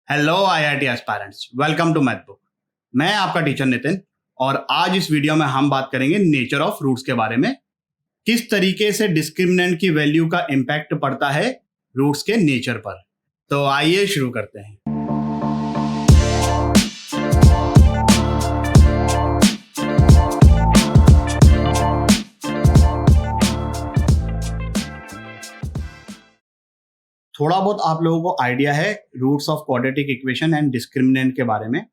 Hello IIT aspirants, welcome to math book. मैं आपका teacher Nitin और आज इस वीडियो में हम बात करेंगे नेचर ऑफ रूट्स के बारे में। किस तरीके से डिस्क्रिमिनेंट की वैल्यू का इम्पैक्ट पड़ता है रूट्स के नेचर पर। तो आइए शुरू करते हैं। थोड़ा बहुत आप लोगों को आइडिया है roots of quadratic equation and discriminant के बारे में,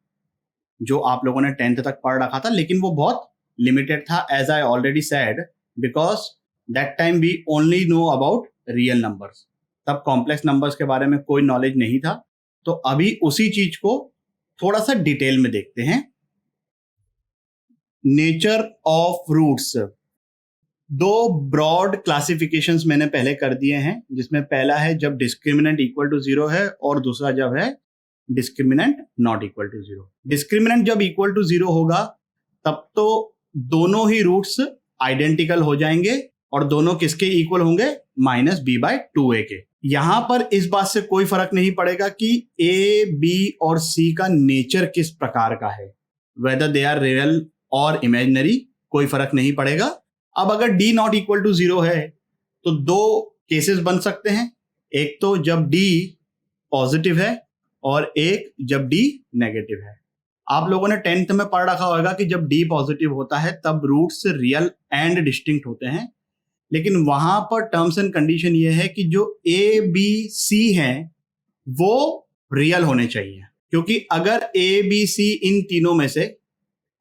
जो आप लोगों ने 10th तक पढ़ रखा था, लेकिन वो बहुत लिमिटेड था, as I already said, because that time we only know about real numbers. तब कॉम्प्लेक्स नंबर्स के बारे में कोई नॉलेज नहीं था। तो अभी उसी चीज को थोड़ा सा डिटेल में देखते हैं। नेचर ऑफ रूट्स, दो ब्रॉड क्लासिफिकेशंस मैंने पहले कर दिए हैं, जिसमें पहला है जब डिस्क्रिमिनेंट इक्वल टू 0 है और दूसरा जब है discriminant not equal to 0। Discriminant जब इक्वल टू 0 होगा तब तो दोनों ही रूट्स आइडेंटिकल हो जाएंगे और दोनों किसके इक्वल होंगे, -b/2a के। यहां पर इस बात से कोई फर्क नहीं पड़ेगा कि a, b और c का नेचर किस प्रकार का है, वेदर दे आर रियल और इमेजिनरी, कोई फर्क नहीं पड़ेगा। अब अगर d नॉट इक्वल टू 0 है तो दो केसेस बन सकते हैं, एक तो जब d पॉजिटिव है और एक जब d नेगेटिव है। आप लोगों ने 10th में पढ़ रखा होगा कि जब d पॉजिटिव होता है तब रूट्स रियल एंड डिस्टिंक्ट होते हैं, लेकिन वहां पर टर्म्स एंड कंडीशन ये है कि जो a, b, c हैं वो रियल होने चाहिए, क्योंकि अगर a, b, c इन तीनों में से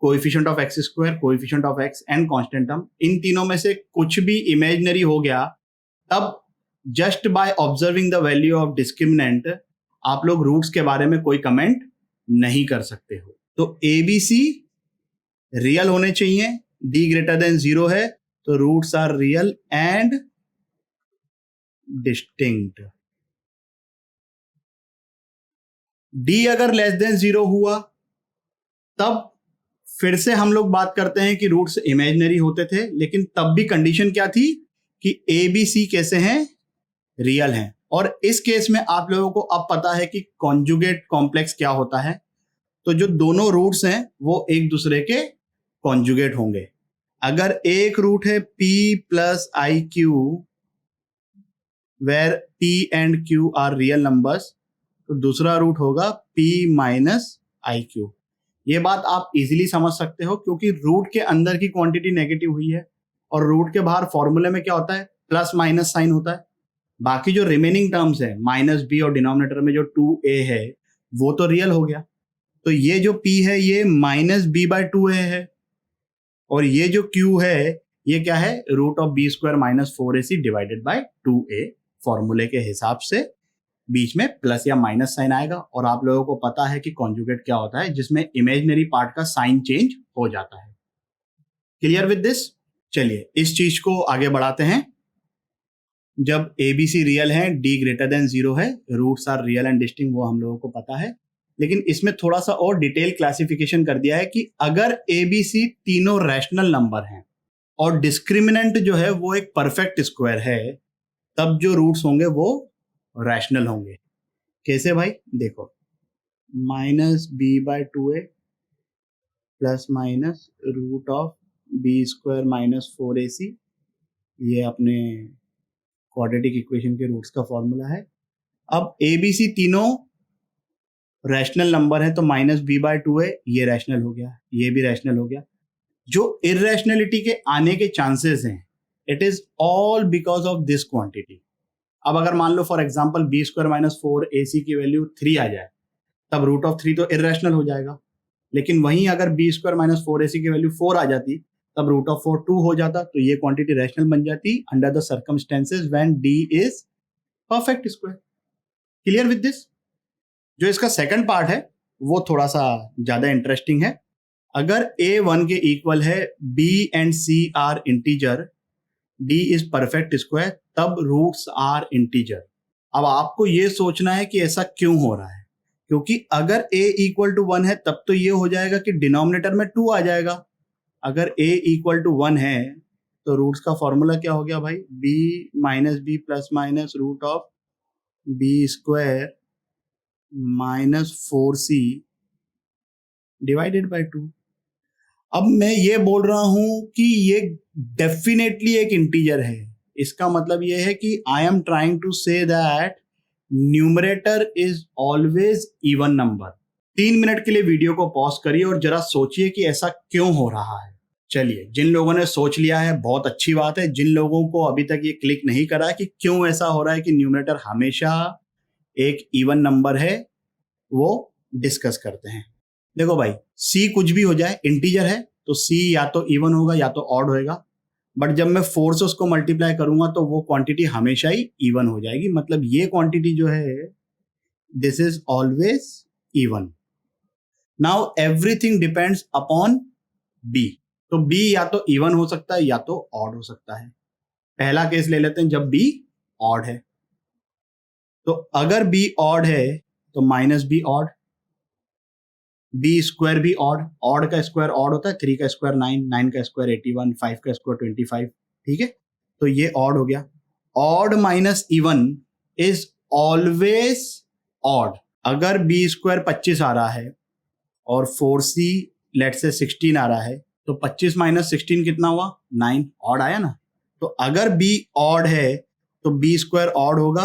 coefficient of x square, coefficient of x and constant term, इन तीनों में से कुछ भी इमेजिनरी हो गया, तब just by observing the value of discriminant आप लोग रूट्स के बारे में कोई कमेंट नहीं कर सकते हो। तो ABC रियल होने चाहिए, D ग्रेटर देन 0 है तो roots are real and distinct. D अगर लेस देन 0 हुआ तब फिर से हम लोग बात करते हैं कि रूट्स इमेजिनरी होते थे, लेकिन तब भी कंडीशन क्या थी कि ABC कैसे हैं, रियल हैं। और इस केस में आप लोगों को अब पता है कि कॉन्जुगेट कॉम्प्लेक्स क्या होता है। तो जो दोनों रूट्स हैं वो एक दूसरे के कॉन्जुगेट होंगे। अगर एक रूट है p + iq where p and q are real numbers, तो दूसरा रूट होगा p - iq। ये बात आप इजीली समझ सकते हो क्योंकि रूट के अंदर की क्वांटिटी नेगेटिव हुई है और रूट के बाहर फॉर्मूले में क्या होता है, प्लस माइनस साइन होता है। बाकी जो रिमेनिंग टर्म्स है -b और डिनोमिनेटर में जो 2a है वो तो रियल हो गया। तो ये जो p है ये -b/2a है और ये जो q है ये क्या है, √b² - 4ac divided by 2a। फॉर्मूले के हिसाब से बीच में प्लस या माइनस साइन आएगा और आप लोगों को पता है कि कॉन्जुगेट क्या होता है, जिसमें इमेजिनरी पार्ट का साइन चेंज हो जाता है। Clear with this? चलिए इस चीज को आगे बढ़ाते हैं। जब ABC रियल है, D ग्रेटर देन 0 है, roots are real and distinct, वो हम लोगों को पता है, लेकिन इसमें थोड़ा सा और डिटेल क्लासिफिकेशन कर दिया है कि अगर ABC तीनों रैशनल नंबर हैं और डिस्क्रिमिनेंट जो है वो एक परफेक्ट स्क्वायर है, तब जो रूट्स होंगे वो रैशनल होंगे। कैसे भाई, देखो, -b/2a plus minus √b² - 4ac, ये अपने क्वाड्रेटिक इक्वेशन के रूट्स का फॉर्मूला है। अब ABC तीनों रैशनल नंबर है तो -b/2a ये रैशनल हो गया, ये भी रैशनल हो गया। जो इररेशनलिटी के आने के चांसेस हैं, it is all because of this quantity. अब अगर मान लो फॉर एग्जांपल b² - 4ac की वैल्यू 3 आ जाए, तब √3 तो इररेशनल हो जाएगा। लेकिन वहीं अगर b² - 4ac की वैल्यू 4 आ जाती तब √4 2 हो जाता, तो ये क्वांटिटी रैशनल बन जाती under the circumstances when d is perfect square. Clear with this? जो इसका सेकंड पार्ट है वो थोड़ा सा ज्यादा इंटरेस्टिंग है। अगर a 1 के इक्वल है, b and c are integer, d is perfect square, तब रूट्स आर इंटीजर। अब आपको ये सोचना है कि ऐसा क्यों हो रहा है, क्योंकि अगर a = 1 है तब तो ये हो जाएगा कि डिनोमिनेटर में 2 आ जाएगा। अगर a = 1 है तो रूट्स का फॉर्मूला क्या हो गया भाई, b - b + - √b² -4c divided by 2। अब मैं ये बोल रहा हूं कि ये डेफिनेटली एक इंटीजर है। इसका मतलब ये है कि I am trying to say that numerator is always even number. 3 minute के लिए वीडियो को पॉज करिए और जरा सोचिए कि ऐसा क्यों हो रहा है। चलिए, जिन लोगों ने सोच लिया है बहुत अच्छी बात है। जिन लोगों को अभी तक ये क्लिक नहीं करा है कि क्यों ऐसा हो रहा है कि न्यूमरेटर हमेशा एक इवन नंबर है, वो डिस्कस करते हैं। देखो भाई, c कुछ भी हो जाए, इंटीजर है तो c या तो इवन होगा या तो ऑड होएगा। बट जब मैं 4 से उसको मल्टीप्लाई करूंगा तो वो क्वांटिटी हमेशा ही इवन हो जाएगी। मतलब ये क्वांटिटी जो है, this is always even. Now everything depends upon b। तो b या तो इवन हो सकता है या तो ऑड हो सकता है। पहला केस ले लेते हैं जब b ऑड है। तो अगर b ऑड है तो -b ऑड, बी स्क्वायर भी ऑड। ऑड का स्क्वायर ऑड होता है, 3 का स्क्वायर 9, 9 का स्क्वायर 81, 5 का स्क्वायर 25। ठीक है, तो ये ऑड हो गया। Odd minus even is always odd. अगर बी स्क्वायर 25 आ रहा है और 4c लेट से 16 आ रहा है, तो 25 माइनस 16 कितना हुआ? 9। ऑड आया ना। तो अगर बी ऑड है तो बी स्क्वायर ऑड होगा।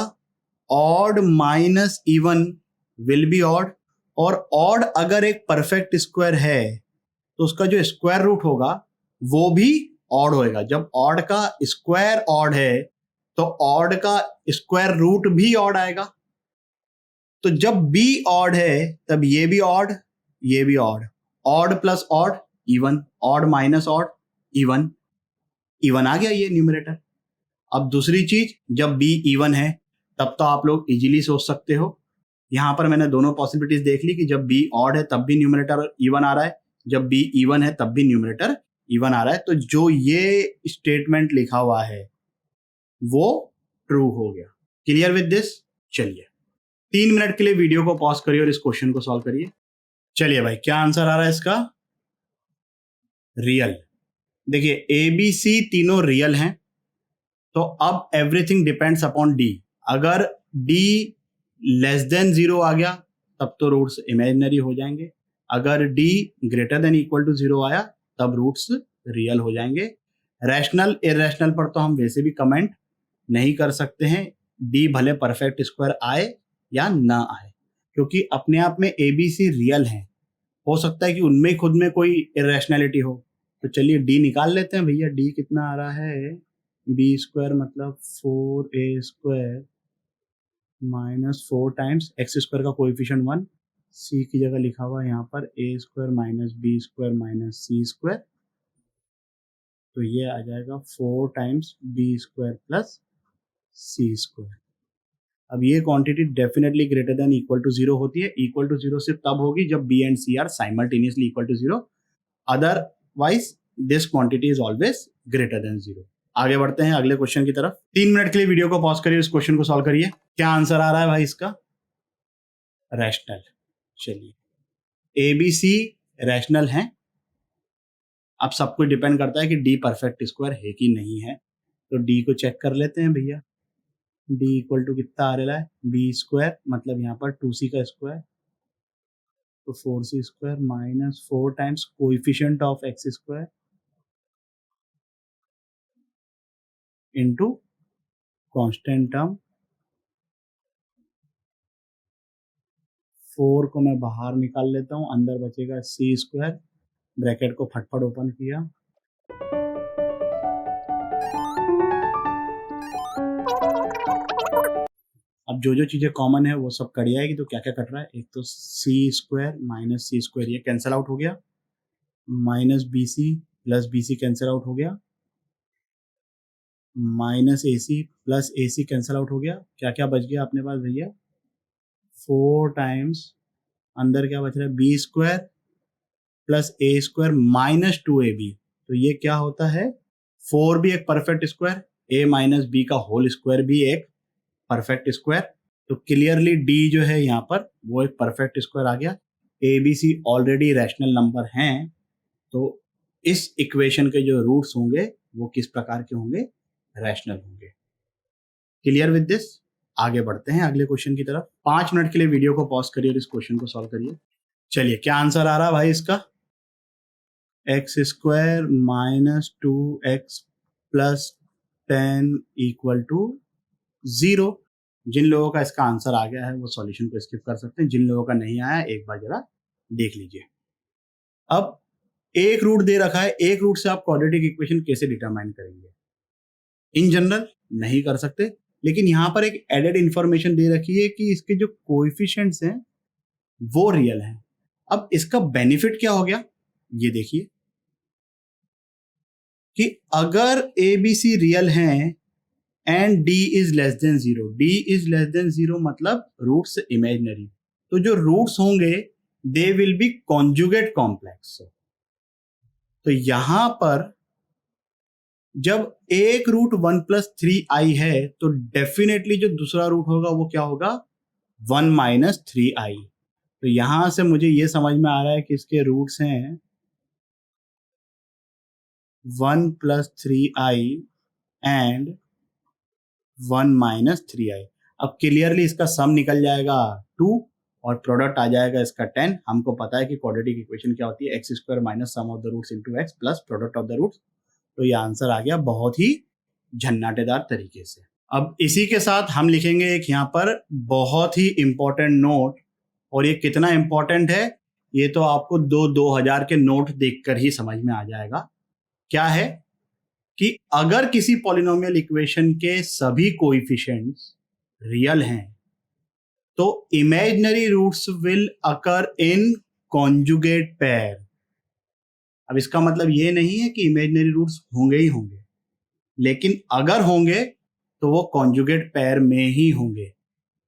Odd minus even will be odd. और ऑड अगर एक परफेक्ट स्क्वायर है तो उसका जो स्क्वायर रूट होगा वो भी ऑड होएगा। जब ऑड का स्क्वायर ऑड है तो ऑड का स्क्वायर रूट भी ऑड आएगा। तो जब बी ऑड है तब ये भी ऑड, ये भी odd. Odd plus odd even, odd minus odd even. Even आ गया ये न्यूमरेटर। अब दूसरी चीज, जब बी इवन है तब तो आप लोग इजीली सोच सकते हो। यहां पर मैंने दोनों पॉसिबिलिटीज देख ली कि जब बी ऑड है तब भी न्यूमरेटर इवन आ रहा है, जब बी इवन है तब भी न्यूमरेटर इवन आ रहा है। तो जो ये स्टेटमेंट लिखा हुआ है वो ट्रू हो गया। Clear with this? चलिए 3 मिनट के लिए वीडियो को पॉज करिए और इस क्वेश्चन को सॉल्व करिए। चलिए भाई, क्या आंसर आ रहा है इसका? रियल। देखिए, ए बी सी तीनों रियल हैं, तो अब एवरीथिंग डिपेंड्स अपॉन डी। अगर डी लेस देन 0 आ गया तब तो रूट्स इमेजिनरी हो जाएंगे। अगर D greater than equal to 0 आया तब रूट्स रियल हो जाएंगे। रैशनल इरेशनल पर तो हम वैसे भी कमेंट नहीं कर सकते हैं। डी भले परफेक्ट स्क्वायर आए या ना आए, क्योंकि अपने आप में ए बी सी रियल हैं। हो सकता है कि उनमें खुद में कोई इरेशनैलिटी हो। तो चलिए डी निकाल लेते हैं भैया। डी कितना आ रहा है? बी स्क्वायर मतलब 4a square -4 times x square का कोएफिशिएंट 1, सी की जगह लिखा हुआ है यहाँ पर a square minus B square minus C square. तो ये आ जाएगा 4 times B square plus C square. अब ये quantity definitely greater than equal to 0 होती है। इक्वल टू 0 सिर्फ तब होगी जब B and C are simultaneously equal to 0। Otherwise this quantity is always greater than 0। आगे बढ़ते हैं अगले क्वेश्चन की तरफ। 3 मिनट के लिए वीडियो को पॉज करिए, इस क्वेश्चन को सॉल्व करिए। क्या आंसर आ रहा है भाई इसका? रैशनल। चलिए, ए बी सी रैशनल है। अब सब कुछ डिपेंड करता है कि डी परफेक्ट स्क्वायर है कि नहीं है। तो डी को चेक कर लेते हैं भैया। डी इक्वल टू कितना आ रहा है? बी स्क्वायर मतलब यहाँ पर 2c का स्क्वायर, तो 4c square minus 4 times coefficient of x square into constant term. 4 को मैं बाहर निकाल लेता हूँ, अंदर बचेगा सी स्क्वायर। ब्रैकेट को फटफट ओपन किया। अब जो जो चीजें कॉमन है वो सब कट जाएगी। तो क्या क्या कट रहा है? एक तो C square minus C square ये कैंसिल आउट हो गया, minus B C plus B C cancel out हो गया, minus A C plus A C cancel out हो गया। क्या क्या बच गया अपने पास भैया? 4 टाइम्स अंदर क्या बच रहा है? बी स्क्वायर प्लस ए स्क्वायर माइनस 2ab। तो ये क्या होता है? 4 भी एक परफेक्ट स्क्वायर, ए माइनस बी का होल स्क्वायर भी एक परफेक्ट स्क्वायर। तो क्लियरली डी जो है यहाँ पर वो एक परफेक्ट स्क्वायर आ गया। A B C already rational number हैं, तो इस इक्वेशन के जो रूट्स होंगे वो किस प्रकार के होंगे? रैशनल होंगे। Clear with this? आगे बढ़ते हैं अगले क्वेश्चन की तरफ। 5 मिनट के लिए वीडियो को पॉज करिए और इस क्वेश्चन को सॉल्व करिए। चलिए, क्या आंसर आ रहा है भाई इसका? X square minus 2x plus 10 equal to 0। जिन लोगों का इसका आंसर आ गया है वो सॉल्यूशन को स्किप कर सकते हैं, जिन लोगों का नहीं आया एक बार जरा देख लीजिए। अब एक रूट दे रखा है, एक रूट से आप क्वाड्रेटिक इक्वेशन कैसे डिटरमाइन करेंगे? इन जनरल नहीं कर सकते, लेकिन यहां पर एक एडेड इंफॉर्मेशन दे रखी है कि इसके जो कोएफिशिएंट्स हैं वो रियल हैं। अब इसका बेनिफिट क्या हो गया ये देखिए कि अगर ए बी सी रियल हैं and D is less than 0, D is less than 0 मतलब रूट्स इमेजिनरी, तो जो रूट्स होंगे they will be conjugate complex. तो यहां पर जब एक रूट 1 प्लस 3i है तो डेफिनेटली जो दूसरा रूट होगा वो क्या होगा? 1 माइनस 3i। तो यहां से मुझे ये समझ में आ रहा है कि इसके रूट्स हैं 1 plus 3i and 1 minus 3i। अब क्लियरली इसका सम निकल जाएगा 2 और प्रोडक्ट आ जाएगा इसका 10। हमको पता है कि क्वाड्रेटिक इक्वेशन क्या होती है, x square minus sum of the roots into x plus product of the roots. तो ये आंसर आ गया बहुत ही झन्नाटेदार तरीके से। अब इसी के साथ हम लिखेंगे एक यहाँ पर बहुत ही इंपॉर्टेंट नोट, और ये कितना इंपॉर्टेंट है ये तो आपको 2000 के नोट देखकर ही समझ में आ जाएगा। क्या है कि अगर किसी पॉलिनोमियल इक्वेशन के सभी कोएफिशिएंट्स रियल हैं तो imaginary roots will occur in conjugate pair. अब इसका मतलब ये नहीं है कि इमेजिनरी रूट्स होंगे ही होंगे, लेकिन अगर होंगे तो वो कॉन्जुगेट पेयर में ही होंगे।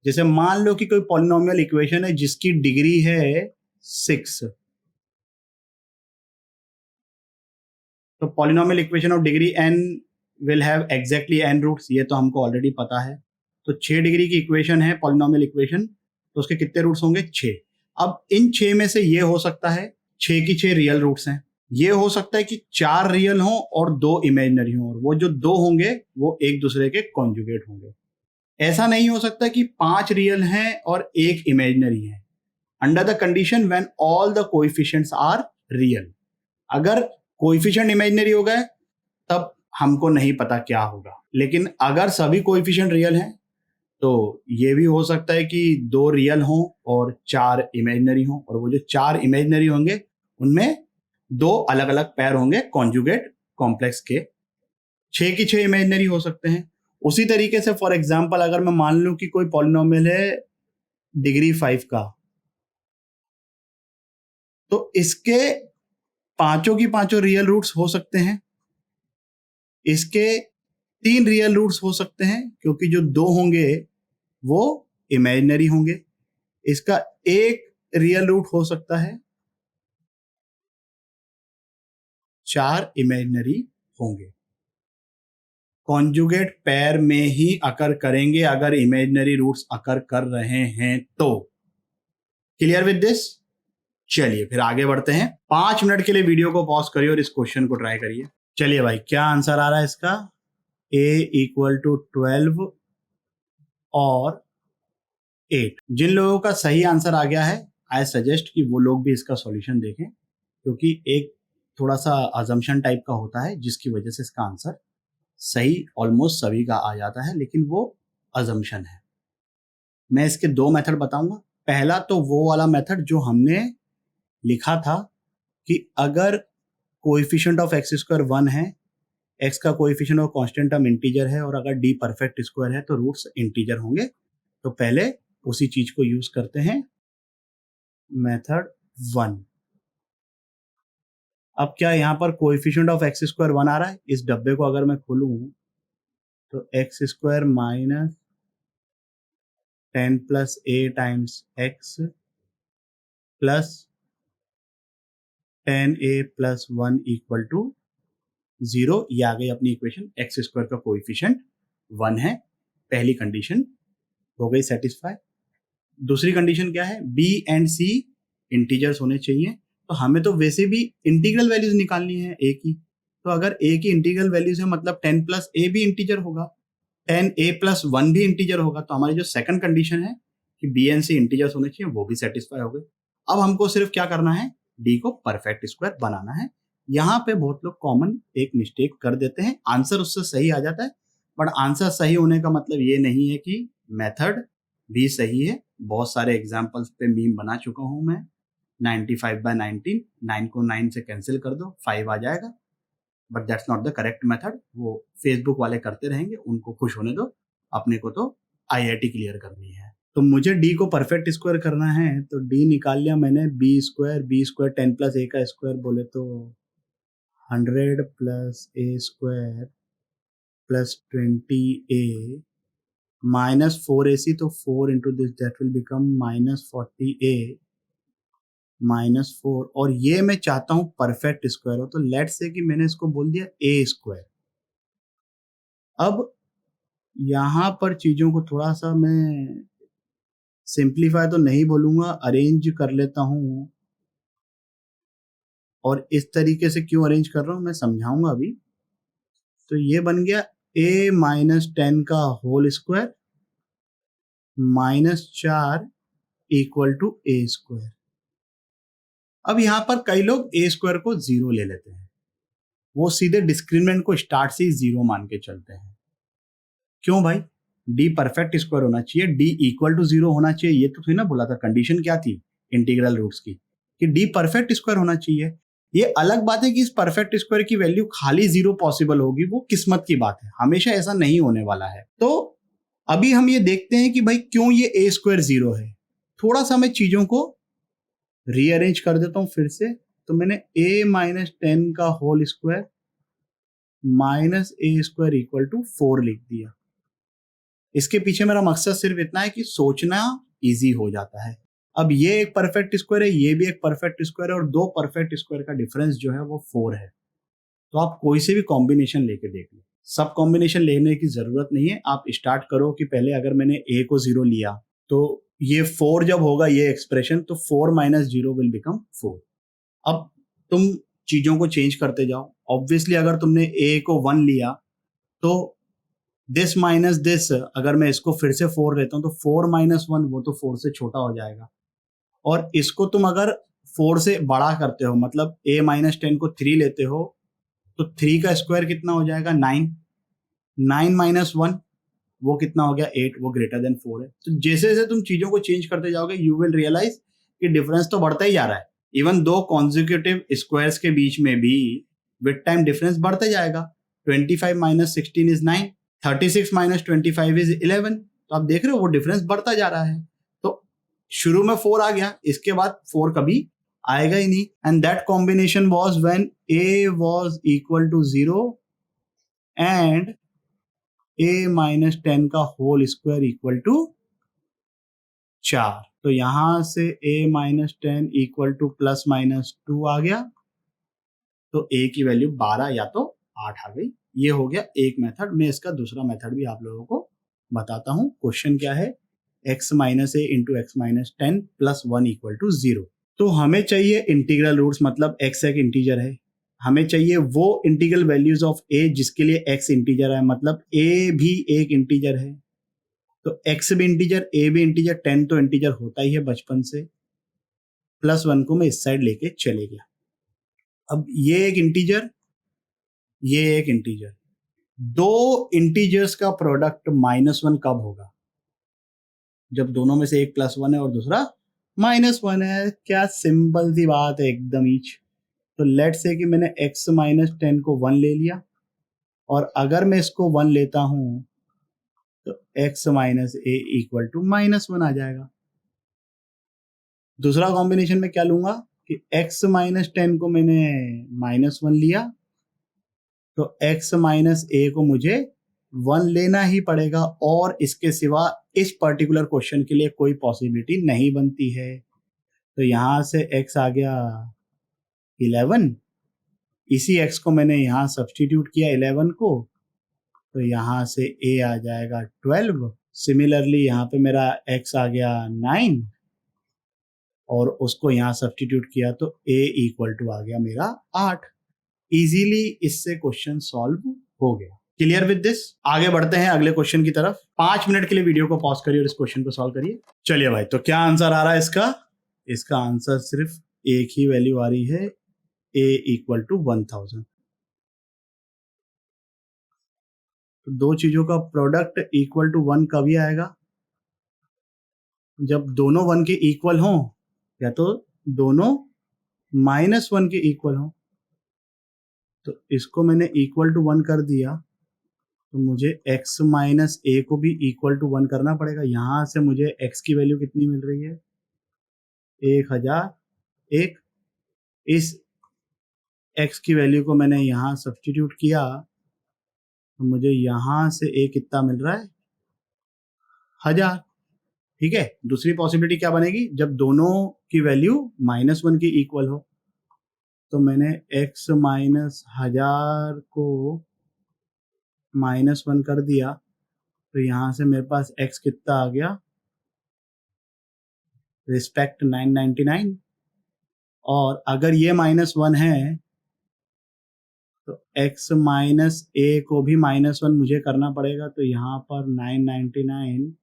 जैसे मान लो कि कोई पॉलिनोमियल इक्वेशन है जिसकी डिग्री है 6, तो polynomial equation of degree n will have exactly n roots, ये तो हमको ऑलरेडी पता है। तो 6 डिग्री की इक्वेशन है पॉलिनोमियल इक्वेशन, तो उसके कितने रूट्स होंगे? 6। अब इन 6 में से ये हो सकता है 6 की 6 रियल रूट्स हैं, ये हो सकता है कि 4 रियल हों और 2 इमेजिनरी हों, और वो जो 2 होंगे वो एक दूसरे के कॉन्जुगेट होंगे। ऐसा नहीं हो सकता कि 5 रियल हैं और 1 इमेजिनरी है, under the condition when all the coefficients are real. अगर कोएफिशिएंट इमेजिनरी हो गए तब हमको नहीं पता क्या होगा, लेकिन अगर सभी कोएफिशिएंट रियल हैं तो ये भी हो सकता है कि 2 रियल हों और 4 इमेजिनरी हों, और वो जो 4 इमेजिनरी होंगे उनमें 2 अलग अलग पेयर होंगे कॉन्जुगेट कॉम्प्लेक्स के। 6 की 6 इमेजिनरी हो सकते हैं। उसी तरीके से फॉर एग्जांपल अगर मैं मान लूं कि कोई पॉलिनोमियल है डिग्री 5 का, तो इसके पांचों की पांचों रियल रूट्स हो सकते हैं, इसके 3 रियल रूट्स हो सकते हैं क्योंकि जो 2 होंगे वो इमेजिनरी होंगे, इसका 1 रियल रूट हो सकता है, 4 इमेजिनरी होंगे। कॉन्जुगेट पेयर में ही अकर करेंगे अगर इमेजिनरी रूट्स अकर कर रहे हैं तो। Clear with this? चलिए फिर आगे बढ़ते हैं। 5 मिनट के लिए वीडियो को पॉज करिए और इस क्वेश्चन को ट्राई करिए। चलिए भाई, क्या आंसर आ रहा है इसका? a इक्वल टू 12 और 8। जिन लोगों का सही आंसर आ गया है आई सजेस्ट कि वो लोग भी इसका सॉल्यूशन देखें, क्योंकि एक थोड़ा सा अजम्पशन टाइप का होता है जिसकी वजह से इसका आंसर सही ऑलमोस्ट सभी का आ जाता है, लेकिन वो अजम्पशन है। मैं इसके 2 मेथड बताऊंगा। पहला तो वो वाला मेथड जो हमने लिखा था कि अगर कोएफिशिएंट ऑफ एक्स स्क्वायर 1 है, एक्स का कोएफिशिएंट और कांस्टेंट टर्म इंटीजर है, और अगर डी परफेक्ट स्क्वायर है तो रूट्स इंटीजर होंगे। तो पहले उसी चीज को यूज करते हैं, मेथड 1। अब क्या यहाँ पर कोएफिशिएंट ऑफ एक्स स्क्वायर 1 आ रहा है? इस डब्बे को अगर मैं खोलूं तो x square minus 10 plus a times x plus 10a plus 1 equal to 0। ये आ गई अपनी इक्वेशन। एक्स स्क्वायर का कोएफिशिएंट 1 है, पहली कंडीशन हो गई सेटिस्फाई। दूसरी कंडीशन क्या है? b एंड c इंटीजर्स होने चाहिए। तो हमें तो वैसे भी इंटीग्रल वैल्यूज निकालनी है a की, तो अगर a की इंटीग्रल वैल्यूज है मतलब 10 प्लस a भी इंटीजर होगा, 10a+1 भी इंटीजर होगा, तो हमारी जो सेकंड कंडीशन है कि b and c इंटीजर्स होने चाहिए वो भी सेटिस्फाई हो गई। अब हमको सिर्फ क्या करना है, d को परफेक्ट स्क्वायर बनाना है। यहाँ पे बहुत लोग कॉमन एक मिस्टेक कर देते हैं, आंसर उससे सही आ जाता है, बट आंसर सही होने का मतलब ये नहीं है कि मेथड भी सही है। बहुत सारे एग्जाम्पल्स पे मीम बना चुका हूँ मैं। 95/19, 9 को 9 से कैंसिल कर दो, 5 आ जाएगा, but that's not the correct method. वो फेसबुक वाले करते रहेंगे, उनको खुश होने दो, अपने को तो IIT क्लियर करनी है। तो मुझे d को परफेक्ट स्क्वायर करना है, तो d निकाल लिया मैंने, b² 10 + a का स्क्वायर बोले तो 100 + a² + 20a -4ac, तो 4 into this that will become -40a -4, और ये मैं चाहता हूं परफेक्ट स्क्वायर हो, तो लेट्स से कि मैंने इसको बोल दिया a²। अब यहां पर चीजों को थोड़ा सा मैं सिंप्लीफाई तो नहीं बोलूंगा, अरेंज कर लेता हूं, और इस तरीके से क्यों अरेंज कर रहा हूं मैं समझाऊंगा अभी। तो ये बन गया a-10 का होल स्क्वायर -4 = a²। अब यहां पर कई लोग a² को 0 ले लेते हैं, वो सीधे डिस्क्रिमिनेंट को स्टार्ट से ही 0 मान के चलते हैं। क्यों भाई, d परफेक्ट स्क्वायर होना चाहिए, d = 0 होना चाहिए, ये तो थोड़ी ना बोला था। कंडीशन क्या थी इंटीग्रल रूट्स की, कि d परफेक्ट स्क्वायर होना चाहिए। ये अलग बात है कि इस परफेक्ट स्क्वायर की वैल्यू खाली 0 पॉसिबल होगी, वो किस्मत की बात है, हमेशा ऐसा नहीं होने वाला है। तो अभी हम ये देखते हैं कि भाई क्यों ये a² 0 है। थोड़ा सा मैं चीजों को रीअरेंज कर देता हूं फिर से। तो मैंने a-10 का होल स्क्वायर -a² = 4 लिख दिया। इसके पीछे मेरा मकसद सिर्फ इतना है कि सोचना इजी हो जाता है। अब ये एक परफेक्ट स्क्वायर है, ये भी एक परफेक्ट स्क्वायर है, और दो परफेक्ट स्क्वायर का डिफरेंस जो है वो 4 है। तो आप कोई से भी कॉम्बिनेशन लेके देख लो, सब कॉम्बिनेशन लेने की जरूरत नहीं है। आप स्टार्ट करो कि पहले अगर मैंने a को 0 लिया, तो ये 4 जब होगा ये एक्सप्रेशन, तो 4 - 0 विल बिकम 4। अब तुम चीजों को चेंज करते जाओ। ऑब्वियसली अगर तुमने a को 1 लिया, तो दिस माइनस दिस, अगर मैं इसको फिर से 4 लेता हूं, तो 4 - 1 वो तो 4 से छोटा हो जाएगा। और इसको तुम अगर 4 से बड़ा करते हो, मतलब a-10 को 3 लेते हो, तो 3 का स्क्वायर कितना हो जाएगा, 9। 9 - 1 वो कितना हो गया, 8, वो ग्रेटर देन 4 है। तो जैसे जैसे तुम चीजों को चेंज करते जाओगे, यू विल रियलाइज कि डिफरेंस तो बढ़ता ही जा रहा है। इवन दो कॉन्जिक्यूटिव स्क्वायर्स के बीच में भी विद टाइम डिफरेंस बढ़ते जाएगा। 25 - 16 इज 9, 36 - 25 इज 11। तो आप देख रहे हो वो डिफरेंस बढ़ता जा रहा है। तो शुरू में 4 आ गया, इसके बाद 4 कभी आएगा ही नहीं। And that combination was when a was equal to 0 and a-10 का होल स्क्वायर इक्वल टू 4। तो यहां से a-10 इक्वल टू ±2 आ गया, तो a की वैल्यू 12 या तो 8 आ गई। ये हो गया एक मेथड। मैं इसका दूसरा मेथड भी आप लोगों को बताता हूं। क्वेश्चन क्या है, x - a × x - 10 + 1 = 0। तो हमें चाहिए इंटीग्रल रूट्स, मतलब x एक इंटीजर है, हमें चाहिए वो इंटीग्रल वैल्यूज ऑफ a जिसके लिए x इंटीजर है, मतलब a भी एक इंटीजर है। तो x भी इंटीजर, a भी इंटीजर, 10 तो इंटीजर होता ही है बचपन से। +1 को मैं इस साइड लेके चले गया। अब ये एक इंटीजर, ये एक इंटीजर, दो इंटीजर्स का प्रोडक्ट -1 कब होगा, जब दोनों में से एक +1 है और दूसरा -1 है। क्या सिंपल सी बात है एकदम ईच। तो लेट्स से कि मैंने x - 10 को 1 ले लिया, और अगर मैं इसको 1 लेता हूं, तो x - a = -1 आ जाएगा। दूसरा कॉम्बिनेशन में क्या लूंगा कि x - 10 को मैंने -1 लिया, तो x - a को मुझे 1 लेना ही पड़ेगा, और इसके सिवा इस पर्टिकुलर क्वेश्चन के लिए कोई पॉसिबिलिटी नहीं बनती है। तो यहां से x आ गया 11, इसी x को मैंने यहां सब्सटीट्यूट किया 11 को, तो यहां से a आ जाएगा 12। सिमिलरली यहाँ पे मेरा x आ गया 9, और उसको यहाँ सब्सटीट्यूट किया तो a = आ गया मेरा 8। इजीली इससे क्वेश्चन सॉल्व हो गया। Clear with this? आगे बढ़ते हैं अगले क्वेश्चन की तरफ। 5 मिनट के लिए वीडियो को पॉज करिए और इस क्वेश्चन को सॉल्व करिए। चलिए भाई, तो क्या आंसर आ रहा है इसका? इसका आंसर सिर्फ एक ही वैल्यू आ रही है, a इक्वल टू 1000। तो दो चीजों का प्रोडक्ट इक्वल टू 1 कभी आएगा? जब दोनों 1 के इक्वल हों, या तो दोनों -1 के इक्वल हों। तो इसको मैंने इक्वल टू 1 कर दिया, तो मुझे x माइनस a को भी इक्वल टू 1 करना पड़ेगा। यहां से मुझे x की वैल्यू कितनी मिल रही है? 1001। इस x की वैल्यू को मैंने यहां सब्स्टिट्यूट किया, तो मुझे यहां से a कितना मिल रहा है? 1000। ठीक है, दूसरी पॉसिबिलिटी क्या बनेगी? जब दोनों की वैल्यू -1 की इक्वल हो। तो मैंने x माइनस 1000 को -1 कर दिया, तो यहां से मेरे पास x कितना आ गया? रिस्पेक्ट 999। और अगर ये -1 है, तो x माइनस a को भी -1 मुझे करना पड़ेगा। तो यहाँ पर 999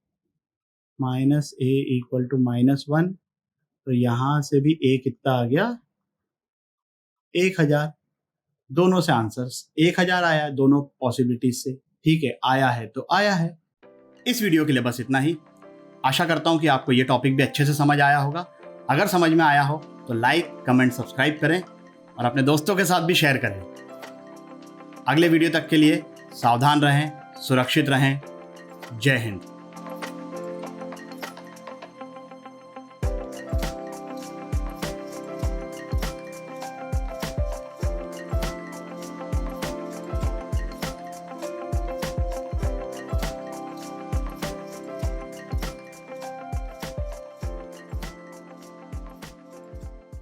माइनस a इक्वल टू -1। तो यहां से भी a कितना आ गया? 1000। दोनों से आंसर्स 1000 आया, दोनों पॉसिबिलिटीज से। ठीक है, आया है तो आया है। इस वीडियो के लिए बस इतना ही। आशा करता हूं कि आपको ये टॉपिक भी अच्छे से समझ आया होगा। अगर समझ में आया हो तो लाइक, कमेंट, सब्सक्राइब करें और अपने दोस्तों के साथ भी शेयर करें। अगले वीडियो तक के लिए सावधान रहें, सुरक्षित रहें। जय हिंद।